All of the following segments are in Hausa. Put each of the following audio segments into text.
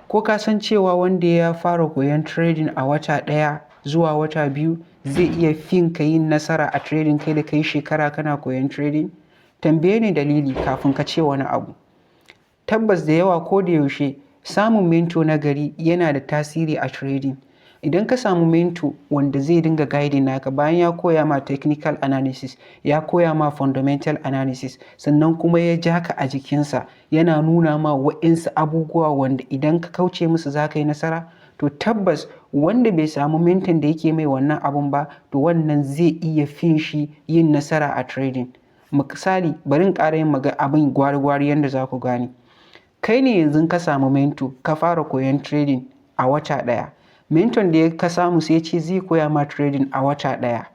Ko ka san cewa wanda ya fara koyon trading a wata ɗaya zuwa wata biyu zai iya fin ka yin nasara a trading kai da kai shekara kana koyon trading? Tambaye ni dalili kafin ka ce wani abu. Tabbas da yawa ko da yaushe samun mentor na gari yana da tasiri a trading. Idan ka samu mentor wanda zai dinga guiding naka bayan ya koya ma technical analysis, ya koya ma fundamental analysis, sannan kuma ya ja ka a jikinsa yana nuna ma wa'insu abubuwa wanda idan ka kauce musu za ka yi nasara, to tabbas wanda bai samu mentor da yake mai wannan abun ba, to wannan zai iya fin shi yin nasara a trading. Misali, bari in ƙara yin abin gwari-gwari yadda za ku gane. Kai ne yanzu ka samu mentor ka fara koyon trading a wata ɗaya. Mentor da ka samu sai ce zai koya ma trading a wata ɗaya.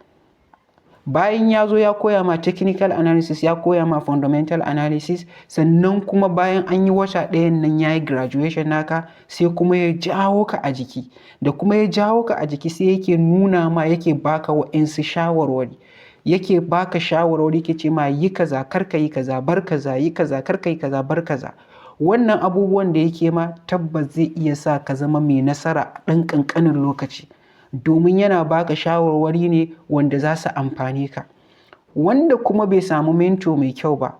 Bayan ya zo ya koya ma technical analysis, ya koya ma fundamental analysis, sannan kuma bayan an yi wata ɗayan nan ya yi graduation naka, sai kuma ya jawo ka a jiki. Da kuma ya jawo ka a jiki sai yake nuna ma, yake baka wa'insu shawarwari. Yake baka shawarwari, yake ce ma yi kaza, kar ka yi kaza, bar kaza, yi kaza, kar ka yi kaza, bar kaza. Wannan abubuwan da yake ma tabbas zai iya sa ka zama mai nasara a ɗan ƙanƙanin lokaci, domin yana baka shawarwari ne wanda za su amfane ka. Wanda kuma bai samu mentor mai kyau ba,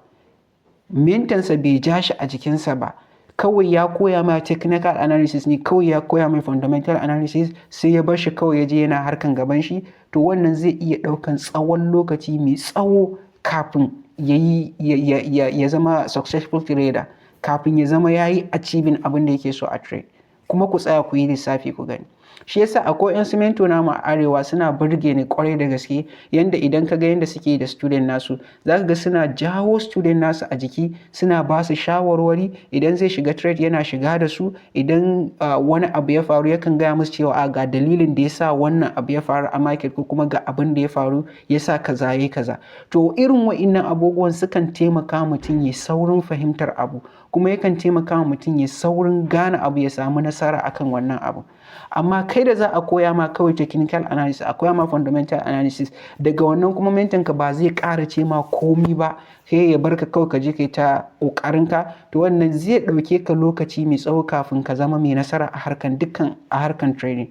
mentorsa bai ja shi a jikinsa ba, kawai ya koya mai technical analysis ne, kawai ya koya mai fundamental analysis, sai ya bar shi kawai ya je yana harkan gaban shi, to wannan zai iya ɗaukan tsawon lokaci mai tsawo kafin ya zama successful trader, kafin ya zama ya yi achieving abin da yake so a trade. Kuma ku tsaya ku yi lissafi ku gani. Shi yasa akwai 'yan mentor namu a arewa suna burge ni kwarai da gaske, yanda idan ka ga yanda suke da student nasu, za ka ga suna jawo student nasu a jiki, suna ba su shawarwari. Idan zai shiga trade yana shiga da su. Idan wani abu ya faru yakan gaya musu cewa ga dalilin da ya sa wannan abu ya faru a market, ko kuma ga abin da ya faru ya sa kaza yayi kaza. To irin wa'innan abubuwan sukan taimaka mutum ya saurin fahimtar abu, kuma yakan taimaka mutum ya saurin gane abu, ya samu nasara akan wannan abu. Amma kai da za a koya ma kawai technical analysis, a koya ma fundamental analysis, daga wannan kuma mentor ka ba zai ƙara ce ma komi ba, sai ya bar ka kawai ka je kai ta ƙoƙarinka, to wannan zai ɗauke ka lokaci mai tsawo kafin ka zama mai nasara a harkan trading.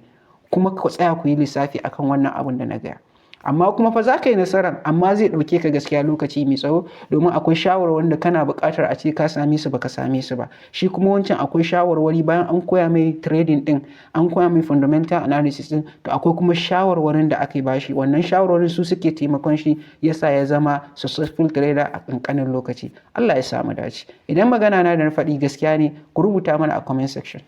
Kuma ku tsaya ku yi lissafi akan wannan abun da na gaya. Amma kuma fa za ka yi nasarar, amma zai ɗauke ka gaskiya lokaci mai tsawo, domin akwai shawarwari da kana buƙatar a ce ka same su baka same su ba. Shi kuma wancan akwai shawarwari bayan an koya mai trading ɗin, an koya mai fundamental analysis ɗin, to akwai kuma shawarwarin da aka ba shi. Wannan shawarwarin su suke taimakon shi yasa ya zama successful trader a ƙanƙanin lokaci. Allah ya sa mu dace. Idan magana na da na faɗi gaskiya ne, ku rubuta mana a comment section.